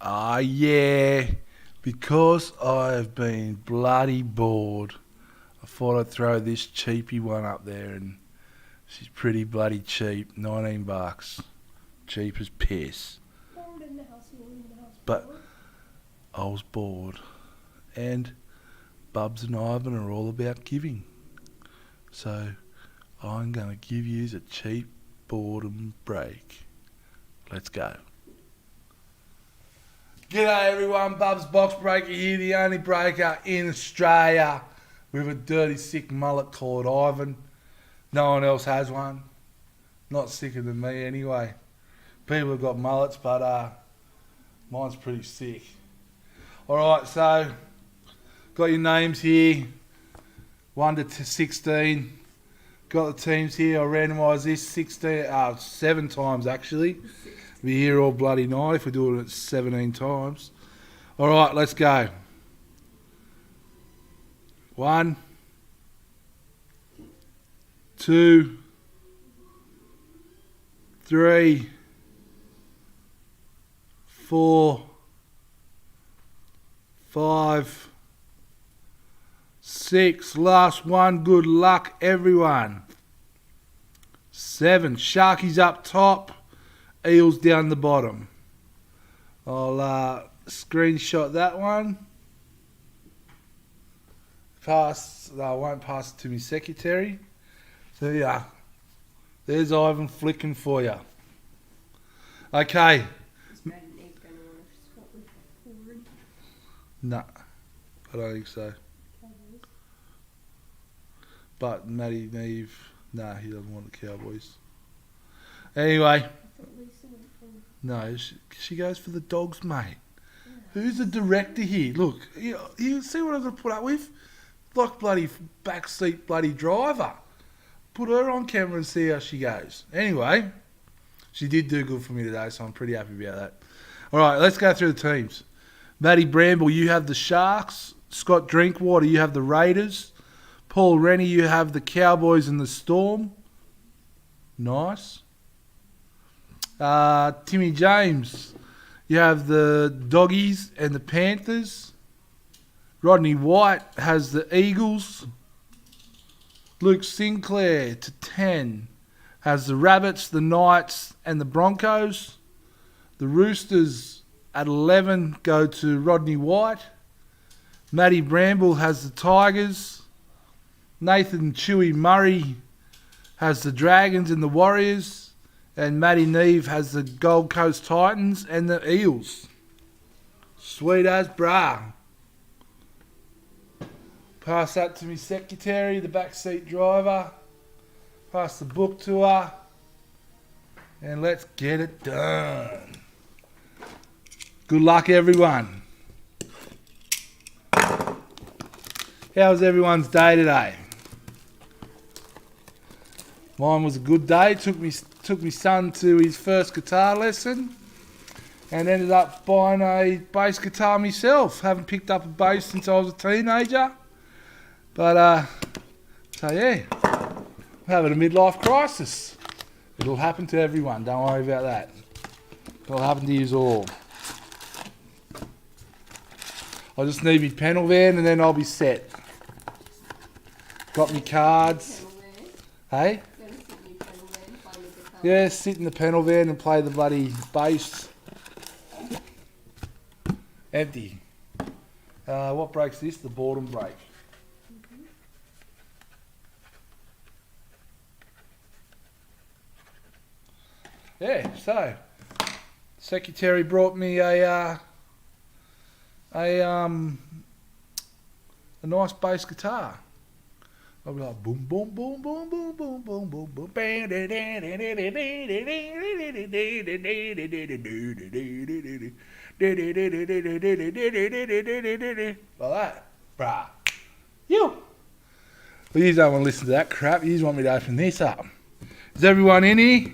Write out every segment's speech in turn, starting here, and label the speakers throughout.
Speaker 1: Ah, yeah. Because I have been bloody bored, I thought I'd throw this cheapy one up there, and she's pretty bloody cheap. $19. Cheap as piss. But I was bored. And Bubs and Ivan are all about giving. So I'm going to give you a cheap boredom break. Let's go. G'day everyone, Bubs Box Breaker here, the only breaker in Australia with a dirty sick mullet called Ivan. No one else has one. Not sicker than me anyway. People have got mullets, but mine's pretty sick. Alright, so got your names here, 1 to 16. Got the teams here. I randomised this 7 times actually. We'll be here all bloody night if we do it 17 times. Alright, let's go. 1, 2, 3, 4, 5, 6. Last one. Good luck, everyone. 7. Sharkies up top, eels down the bottom. I'll screenshot that one. I won't pass it to my secretary. So yeah, there's Ivan flicking for you. Okay. No, I don't think so. But Matty Neve, nah, he doesn't want the Cowboys. Anyway, no, she goes for the Dogs, mate. Who's the director here? Look, you see what I've got to put up with? Like bloody backseat bloody driver. Put her on camera and see how she goes. Anyway, she did do good for me today, so I'm pretty happy about that. All right, let's go through the teams. Matty Bramble, you have the Sharks. Scott Drinkwater, you have the Raiders. Paul Rennie, you have the Cowboys and the Storm. Nice. Timmy James, you have the Doggies and the Panthers. Rodney White has the Eagles. Luke Sinclair to 10 has the Rabbits, the Knights and the Broncos. The Roosters at 11 go to Rodney White. Matty Bramble has the Tigers. Nathan Chewy Murray has the Dragons and the Warriors. And Matty Neve has the Gold Coast Titans and the Eels. Sweet as brah. Pass that to me secretary, the backseat driver. Pass the book to her. And let's get it done. Good luck, everyone. How was everyone's day today? Mine was a good day. Took me son to his first guitar lesson and ended up buying a bass guitar myself. Haven't picked up a bass since I was a teenager. But, so yeah, I'm having a midlife crisis. It'll happen to everyone. Don't worry about that. It'll happen to you all. I just need my pedal van and then I'll be set. Got me cards. Hey? Yeah, sit in the pedal van and play the bloody bass. Empty. What breaks this? The boredom break. Yeah, so secretary brought me a nice bass guitar. I'll be like boom boom boom boom boom boom boom boom boom like that, bruh. You. But you don't want to listen to that crap. You just want me to open this up. Is everyone in here?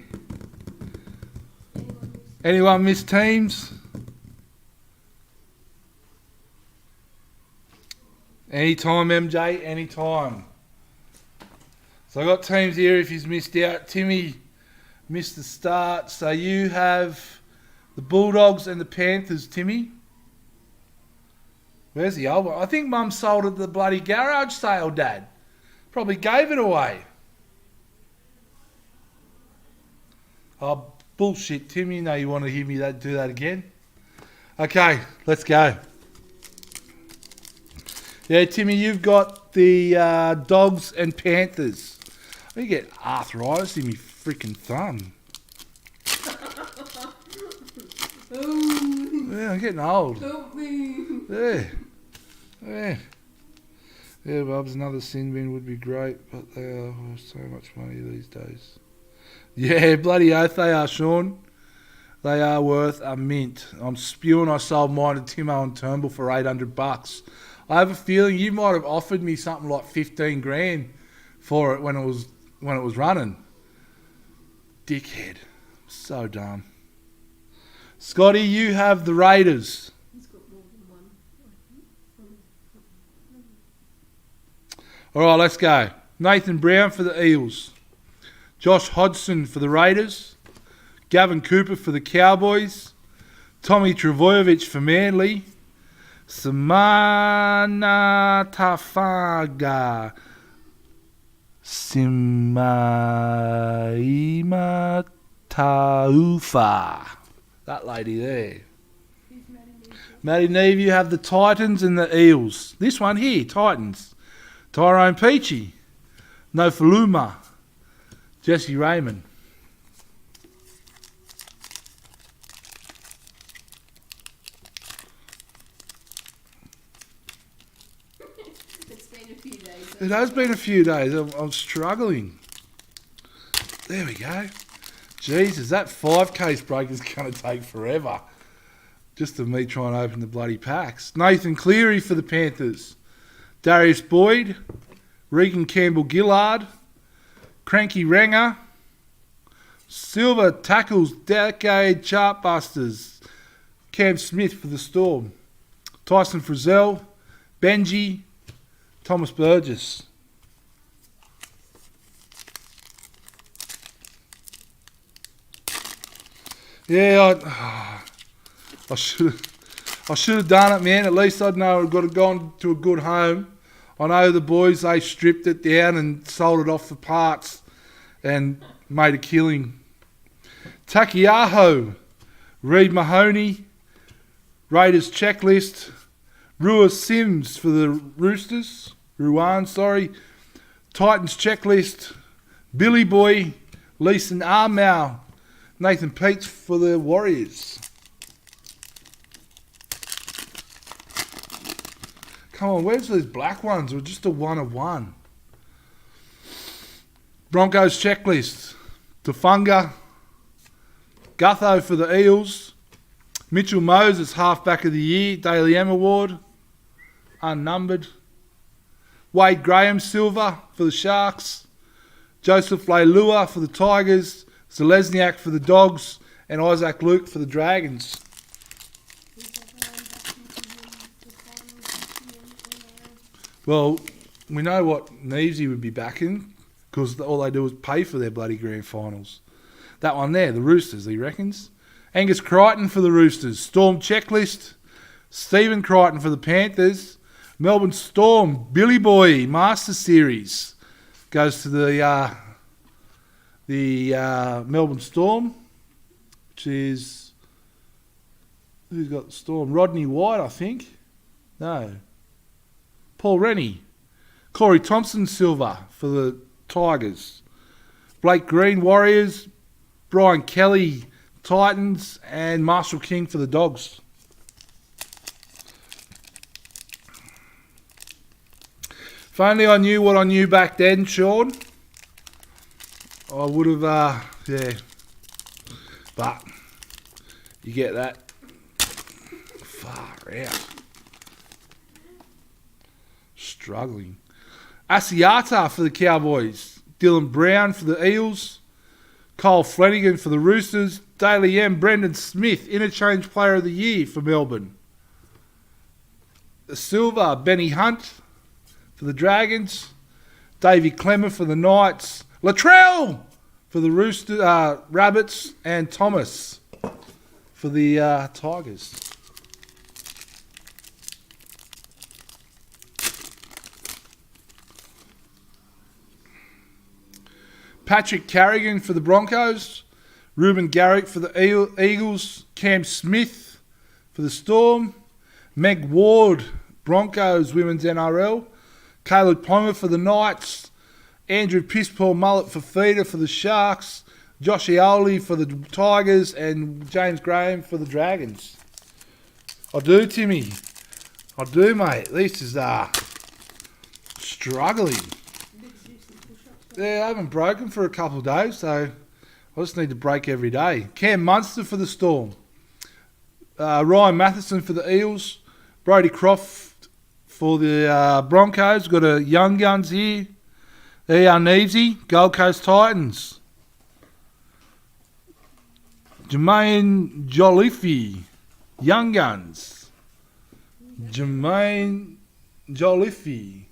Speaker 1: Anyone miss teams? Anytime, MJ, anytime. So I got teams here if he's missed out. Timmy missed the start. So you have The Bulldogs and the Panthers, Timmy. Where's the old one? I think Mum sold it at the bloody garage sale, Dad. Probably gave it away. Oh, bullshit, Timmy. You know you want to hear me do that again? Okay, let's go. Yeah, Timmy, you've got the Dogs and Panthers. You get arthritis in my freaking thumb. Yeah, I'm getting old.
Speaker 2: Help me.
Speaker 1: Yeah. Yeah. Yeah, Bubs, another sin bin would be great, but they are worth so much money these days. Yeah, bloody oath they are, Sean. They are worth a mint. I'm spewing I sold mine to Timo and Turnbull for $800. I have a feeling you might have offered me something like 15 grand for it when it was running. Dickhead. So dumb. Scotty, you have the Raiders.
Speaker 2: He's got more than one.
Speaker 1: All right, let's go. Nathan Brown for the Eels. Josh Hodgson for the Raiders. Gavin Cooper for the Cowboys. Tommy Travojevic for Manly. Samana Tafaga. Simaima Taufa. That lady there. Matty Neve, you have the Titans and the Eels. This one here, Titans. Tyrone Peachy. Nofaluma. Jesse Raymond.
Speaker 2: It's been a few days.
Speaker 1: It has been a few days. I'm struggling. There we go. Jesus, that 5K break is going to take forever. Just of me trying to open the bloody packs. Nathan Cleary for the Panthers. Darius Boyd. Regan Campbell-Gillard. Cranky Ranger. Silver tackles decade chartbusters. Cam Smith for the Storm. Tyson Frizzell. Benji. Thomas Burgess. Yeah, I should have done it, man. At least I'd know I'd got to gone to a good home. I know the boys, they stripped it down and sold it off for parts and made a killing. Takiaho, Reid Mahoney, Raiders checklist, Rua Sims for the Roosters, Titans checklist, Billy Boy, Leeson Armour, Nathan Peets for the Warriors. Come on, where's these black ones? Or just a one of one? Broncos checklist. Tafunga. Gutho for the Eels. Mitchell Moses, halfback of the year. Daily M Award. Unnumbered. Wade Graham, silver for the Sharks. Joseph Leilua for the Tigers. Zelezniak for the Dogs. And Isaac Luke for the Dragons. Well, we know what Nevesy would be backing because all they do is pay for their bloody grand finals. That one there, the Roosters, he reckons. Angus Crichton for the Roosters. Storm checklist. Stephen Crichton for the Panthers. Melbourne Storm. Billy Boy, Master Series. Goes to the Melbourne Storm, which is... Who's got the Storm? Rodney White, I think. No. Paul Rennie. Corey Thompson, silver for the Tigers. Blake Green, Warriors. Brian Kelly, Titans. And Marshall King for the Dogs. If only I knew what I knew back then, Sean, I would have, yeah. But you get that. Far out. Struggling. Asiata for the Cowboys. Dylan Brown for the Eels. Kyle Flanagan for the Roosters. Daily M. Brendan Smith, Interchange Player of the Year for Melbourne. The Silver, Benny Hunt for the Dragons. Davey Clemmer for the Knights. Latrell for the Rabbits. And Thomas for the Tigers. Patrick Carrigan for the Broncos. Ruben Garrick for the Eagles. Cam Smith for the Storm. Meg Ward, Broncos Women's NRL. Caleb Palmer for the Knights. Andrew Pisspaw Mullet for Feeder for the Sharks. Josh Eoli for the Tigers. And James Graham for the Dragons. I do, Timmy. I do, mate. This is struggling. Yeah, I haven't broken for a couple of days, so I just need to break every day. Cam Munster for the Storm. Ryan Matheson for the Eels. Brody Croft for the Broncos. Got a Young Guns here. There are Neevesy, Gold Coast Titans. Jermaine Jolliffe, Young Guns. Jermaine Jolliffe.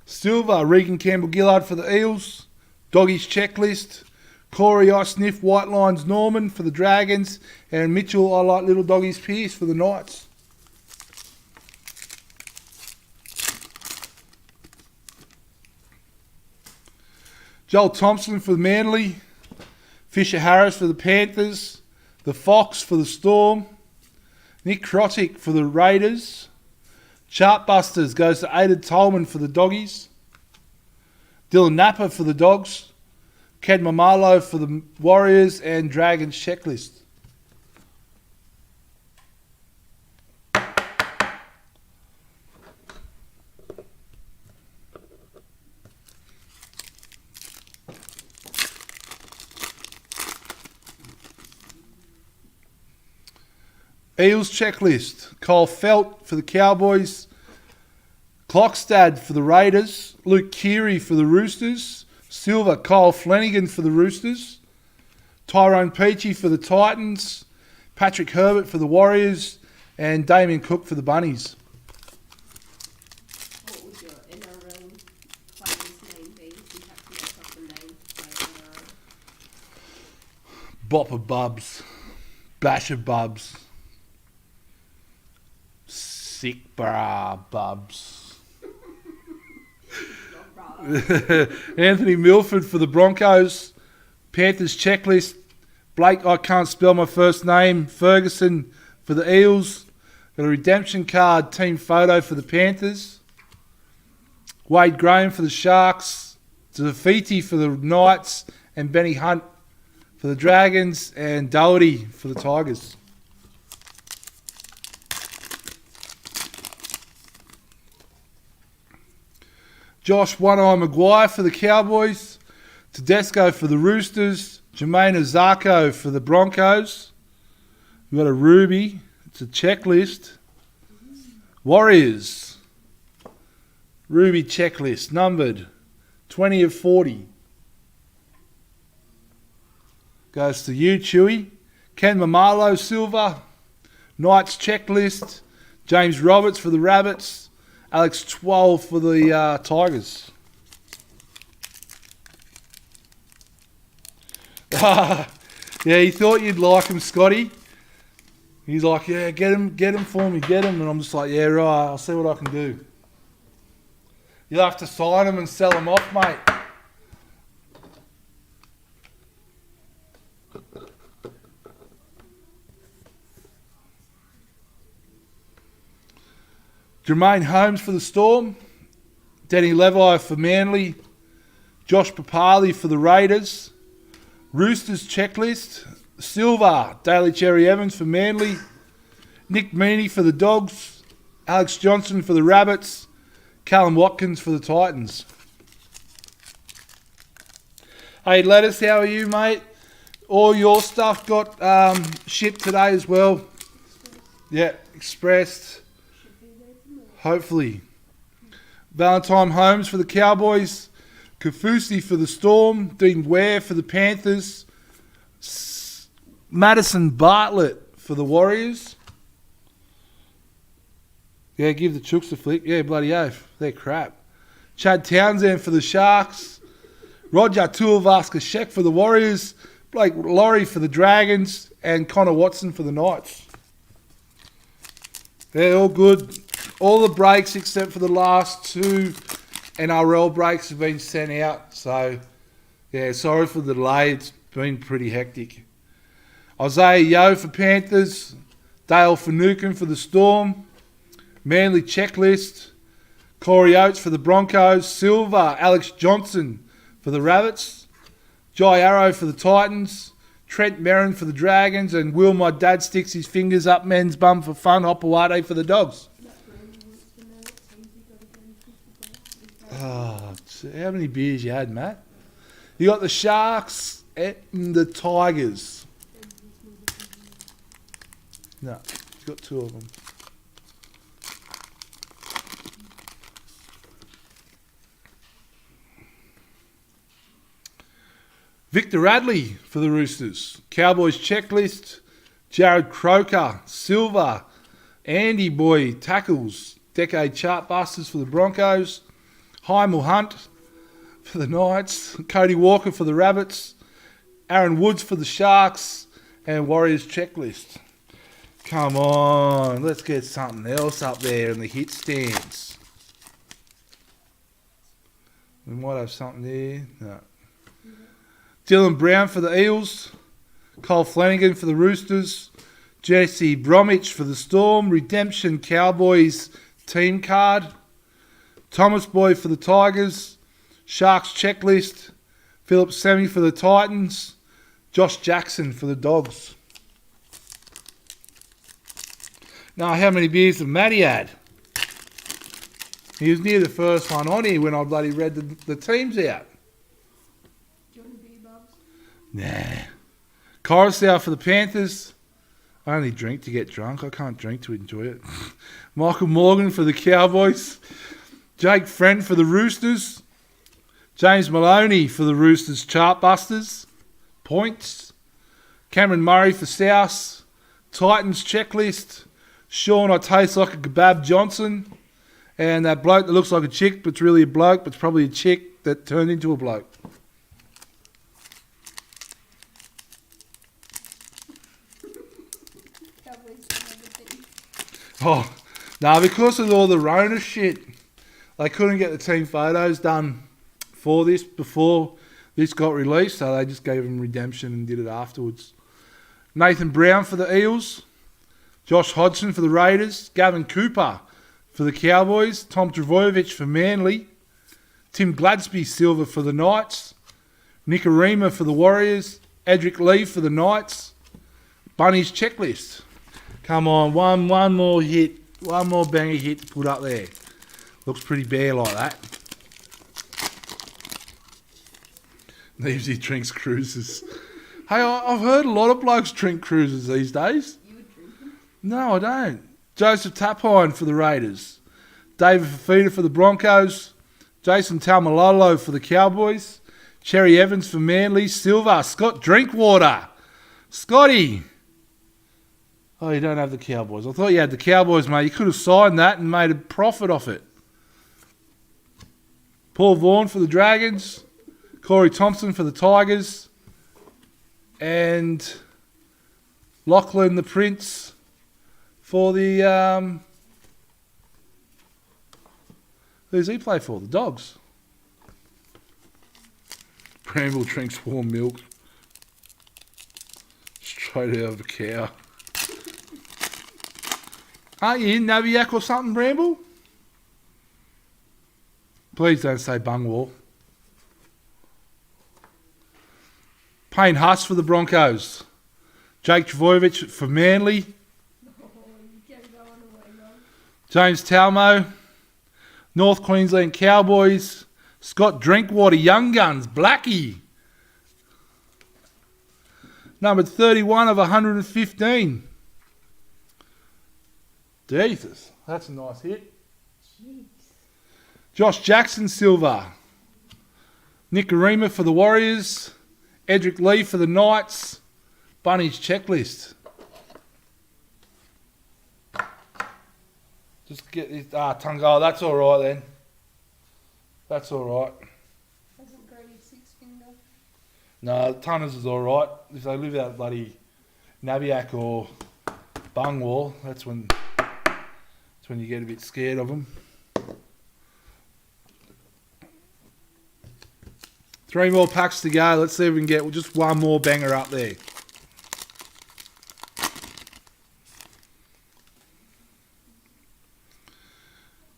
Speaker 1: Silver, Regan Campbell-Gillard for the Eels. Doggies Checklist. Corey I Sniff White Lines Norman for the Dragons. And Mitchell I Like Little Doggies Pierce for the Knights. Joel Thompson for the Manly. Fisher Harris for the Panthers. The Fox for the Storm. Nick Krotic for the Raiders. Chartbusters goes to Aiden Tolman for the Doggies. Dylan Napa for the Dogs. Ked Mamalo for the Warriors. And Dragons Checklist. Eels Checklist. Kyle Felt for the Cowboys. Clockstad for the Raiders. Luke Keary for the Roosters. Silver, Kyle Flanagan for the Roosters. Tyrone Peachy for the Titans. Patrick Herbert for the Warriors. And Damien Cook for the Bunnies.
Speaker 2: What would your NRL player's name be if you had to make up a name to play NRL?
Speaker 1: Bopper Bubs. Basher Bubs. Sick bra Bubs. Anthony Milford for the Broncos. Panthers Checklist. Blake, I can't spell my first name. Ferguson for the Eels. Got a redemption card team photo for the Panthers. Wade Graham for the Sharks. Zafiti for the Knights. And Benny Hunt for the Dragons. And Doherty for the Tigers. Josh One-Eye Maguire for the Cowboys. Tedesco for the Roosters. Jermaine Ozako for the Broncos. We've got a Ruby. It's a checklist. Warriors. Ruby checklist. Numbered 20 of 40. Goes to you, Chewy. Ken Mamalo, Silver. Knights checklist. James Roberts for the Rabbits. Alex 12 for the Tigers. Yeah, he thought you'd like him, Scotty. He's like, yeah, get him for me, get him. And I'm just like, yeah, right, I'll see what I can do. You'll have to sign him and sell him off, mate. Jermaine Holmes for the Storm. Danny Levi for Manly. Josh Papali for the Raiders. Roosters checklist. Silver, Daly Cherry Evans for Manly. Nick Meaney for the Dogs. Alex Johnson for the Rabbits. Callum Watkins for the Titans. Hey, Lettuce, how are you, mate? All your stuff got shipped today as well. Yeah, expressed. Hopefully. Valentine Holmes for the Cowboys. Kafusi for the Storm. Dean Ware for the Panthers. Madison Bartlett for the Warriors. Yeah, give the Chooks a flick. Yeah, bloody oath. They're crap. Chad Townsend for the Sharks. Roger Tuivasa-Sheck for the Warriors. Blake Laurie for the Dragons, and Connor Watson for the Knights. They're all good. All the breaks except for the last two NRL breaks have been sent out. So, yeah, sorry for the delay. It's been pretty hectic. Isaiah Yeo for Panthers. Dale Finucane for the Storm. Manly Checklist. Corey Oates for the Broncos. Silver, Alex Johnson for the Rabbits. Jai Arrow for the Titans. Trent Merrin for the Dragons. And Will, my dad, sticks his fingers up men's bum for fun. Hopawade for the Dogs. Oh, how many beers you had, Matt? You got the Sharks and the Tigers. No, he's got two of them. Victor Radley for the Roosters. Cowboys Checklist. Jared Croker, Silver. Andy Boy, Tackles. Decade Chartbusters for the Broncos. Heimel Hunt for the Knights. Cody Walker for the Rabbits. Aaron Woods for the Sharks. And Warriors Checklist. Come on, let's get something else up there in the hit stands. We might have something there. No. Dylan Brown for the Eels. Cole Flanagan for the Roosters. Jesse Bromwich for the Storm. Redemption Cowboys team card. Thomas Boy for the Tigers. Sharks Checklist. Philip Semi for the Titans. Josh Jackson for the Dogs. Now, how many beers have Matty had? He was near the first one on here when I bloody read the teams out.
Speaker 2: Do you want a beer, Bubs?
Speaker 1: Nah. Coruscant for the Panthers. I only drink to get drunk. I can't drink to enjoy it. Michael Morgan for the Cowboys. Jake Friend for the Roosters. James Maloney for the Roosters Chartbusters. Points. Cameron Murray for South. Titans Checklist. Sean, I taste like a kebab Johnson. And that bloke that looks like a chick, but it's really a bloke, but it's probably a chick that turned into a bloke.
Speaker 2: Cowboys don't have a team.
Speaker 1: Oh, no, because of all the Rona shit, they couldn't get the team photos done for this before this got released, so they just gave him redemption and did it afterwards. Nathan Brown for the Eels. Josh Hodgson for the Raiders. Gavin Cooper for the Cowboys. Tom Travojevic for Manly. Tim Gladsby Silver for the Knights. Nick Arima for the Warriors. Edric Lee for the Knights. Bunny's Checklist. Come on, one more hit. One more banger hit to put up there. Looks pretty bare like that. Neevesy drinks cruises. Hey, I've heard a lot of blokes drink cruises these days.
Speaker 2: You would drink them?
Speaker 1: No, I don't. Joseph Tapine for the Raiders. David Fafita for the Broncos. Jason Taumalolo for the Cowboys. Cherry Evans for Manly. Silver. Scott Drinkwater. Scotty. Oh, you don't have the Cowboys. I thought you had the Cowboys, mate. You could have signed that and made a profit off it. Paul Vaughan for the Dragons. Corey Thompson for the Tigers. And Lachlan the Prince for the... who's he play for? The Dogs. Bramble drinks warm milk. Straight out of a cow. Aren't you in Naviac or something, Bramble? Please don't say Bungwall. Payne Huss for the Broncos. Jake Travojevic for Manly.
Speaker 2: Oh, you can't go on away, no.
Speaker 1: James Talmo. North Queensland Cowboys. Scott Drinkwater, Young Guns, Blackie. Numbered 31 of 115. Jesus, that's a nice hit.
Speaker 2: Jeez.
Speaker 1: Josh Jackson, Silver. Nick Arima for the Warriors. Edric Lee for the Knights. Bunny's Checklist. Just get this. Tongue. Oh, that's all right then. That's all right.
Speaker 2: Hasn't grown his six finger.
Speaker 1: No, Tunners is all right. If they live out bloody Nabiac or Bungwall, that's when you get a bit scared of them. 3 more packs to go. Let's see if we can get just one more banger up there.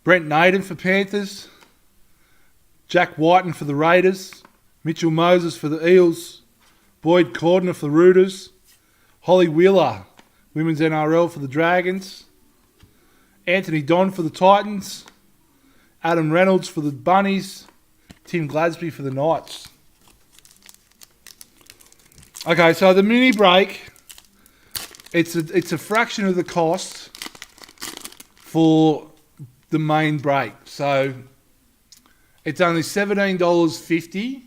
Speaker 1: Brent Naden for Panthers. Jack Whiten for the Raiders. Mitchell Moses for the Eels. Boyd Cordner for the Roosters. Holly Wheeler, Women's NRL for the Dragons. Anthony Don for the Titans. Adam Reynolds for the Bunnies. Tim Glasby for the Knights. Okay, so the mini break, it's a fraction of the cost for the main break. So it's only $17.50.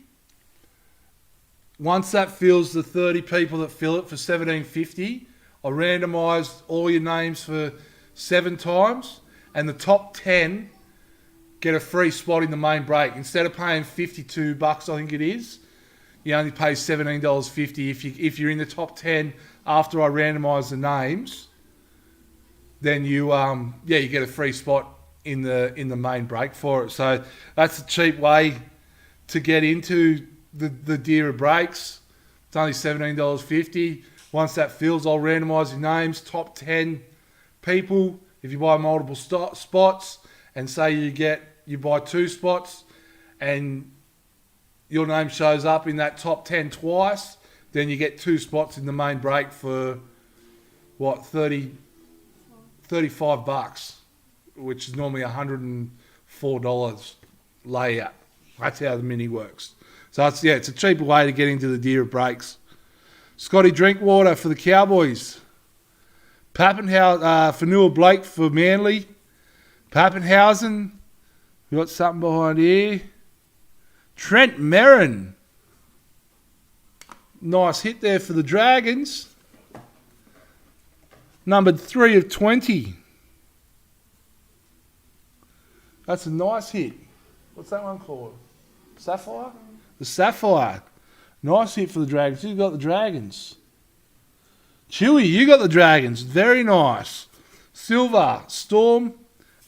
Speaker 1: Once that fills the 30 people that fill it for $17.50, I randomise all your names for 7 times, and the top 10 get a free spot in the main break. Instead of paying $52, I think it is, you only pay $17.50 if you're in the top 10 after I randomise the names. Then you get a free spot in the main break for it. So that's a cheap way to get into the Deera breaks. It's only $17.50. Once that fills, I'll randomise your names, top 10 people. If you buy multiple spots, and say you buy 2 spots, and your name shows up in that top 10 twice, then you get 2 spots in the main break for what, $35, which is normally $104 layout. That's how the mini works. So it's a cheaper way to get into the Deera breaks. Scotty Drinkwater for the Cowboys. Pappenhausen for Newell Blake for Manly. Pappenhausen. We got something behind here. Trent Merrin. Nice hit there for the Dragons. Numbered 3 of 20. That's a nice hit. What's that one called? Sapphire? The Sapphire. Nice hit for the Dragons. You got the Dragons. Chewy, you got the Dragons. Very nice. Silver, Storm.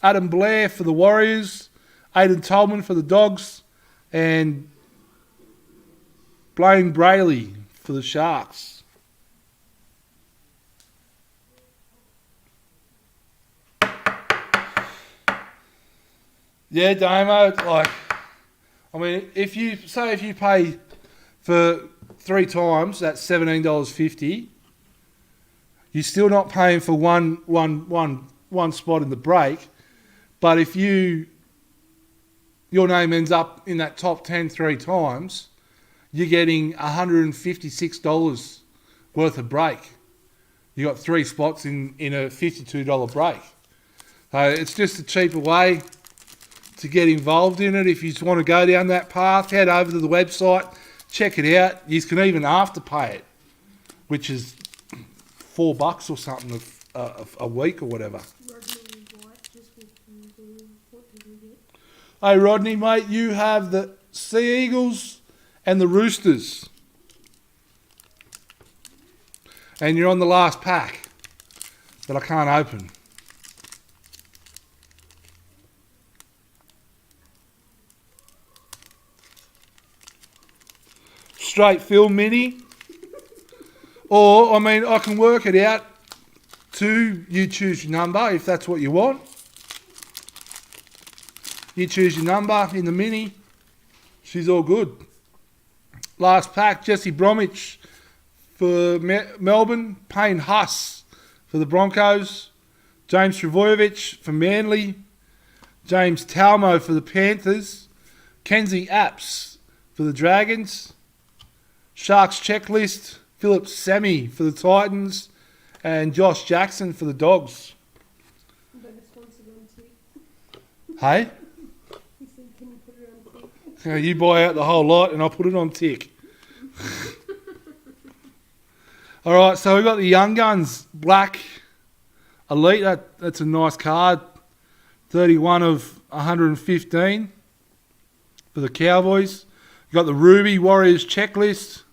Speaker 1: Adam Blair for the Warriors. Aidan Tolman for the Dogs. And Blaine Brayley for the Sharks. Yeah, Damo, if you pay for 3 times, that's $17.50. You're still not paying for one spot in the break. But if your name ends up in that top 10 3 times, you're getting $156 worth of break. You got 3 spots in a $52 break. So it's just a cheaper way to get involved in it. If you just want to go down that path, head over to the website, check it out. You can even afterpay it, which is $4 or something a week or whatever.
Speaker 2: Rodney White, just with what did we get?
Speaker 1: Hey Rodney, mate, you have the Sea Eagles and the Roosters. And you're on the last pack that I can't open. Straight fill mini. Or, I can work it out to you choose your number if that's what you want. You choose your number in the mini. She's all good. Last pack, Jesse Bromwich for Melbourne. Payne Huss for the Broncos. James Travojevic for Manly. James Talmo for the Panthers. Kenzie Apps for the Dragons. Sharks checklist. Philip Sammy for the Titans. And Josh Jackson for the Dogs. Hey?
Speaker 2: He said, can you put it on tick?
Speaker 1: You buy out the whole lot and I'll put it on tick. All right, so we've got the Young Guns Black Elite. That's a nice card. 31 of 115 for the Cowboys. You've got the Ruby Warriors checklist.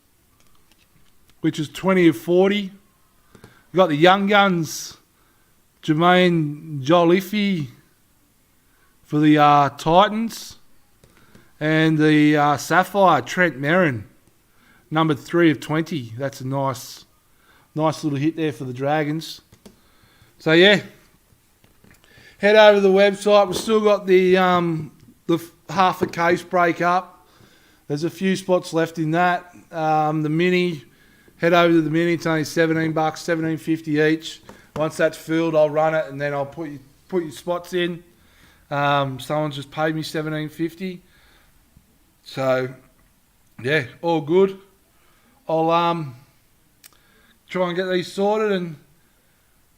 Speaker 1: which is 20 of 40. We've got the young guns, Jermaine Joliffe for the Titans. And the Sapphire, Trent Merrin, number 3 of 20. That's a nice little hit there for the Dragons. So, yeah. Head over to the website. We've still got the half a case break up. There's a few spots left in that. The mini, head over to the mini. It's only $17, $17.50 each. Once that's filled, I'll run it and then I'll put your spots in. Someone's just paid me $17.50. So, yeah, all good. I'll try and get these sorted and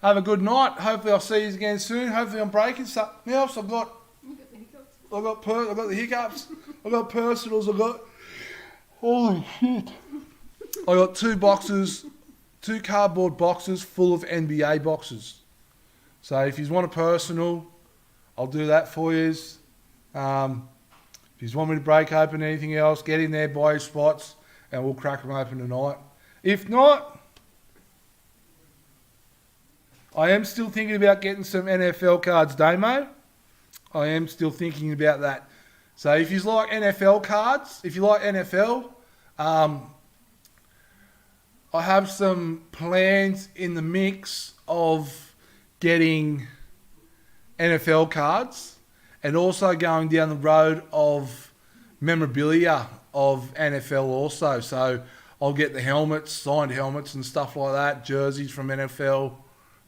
Speaker 1: have a good night. Hopefully I'll see you again soon. Hopefully I'm breaking something else. I've got the hiccups. I've got personals. Holy shit. I got 2 cardboard boxes full of NBA boxes. So if you want a personal, I'll do that for you. If you want me to break open anything else, get in there, buy your spots, and we'll crack them open tonight. If not, I am still thinking about getting some NFL cards, Damo. I am still thinking about that. So if you like NFL cards, if you like NFL, I have some plans in the mix of getting NFL cards and also going down the road of memorabilia of NFL also. So I'll get the helmets, signed helmets and stuff like that, jerseys from NFL.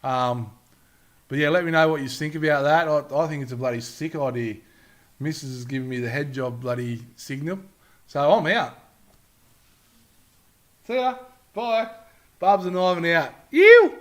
Speaker 1: But yeah, let me know what you think about that. I think it's a bloody sick idea. Mrs. is giving me the head job bloody signal. So I'm out. See ya. Bye. Barb's and Ivan out. Ew!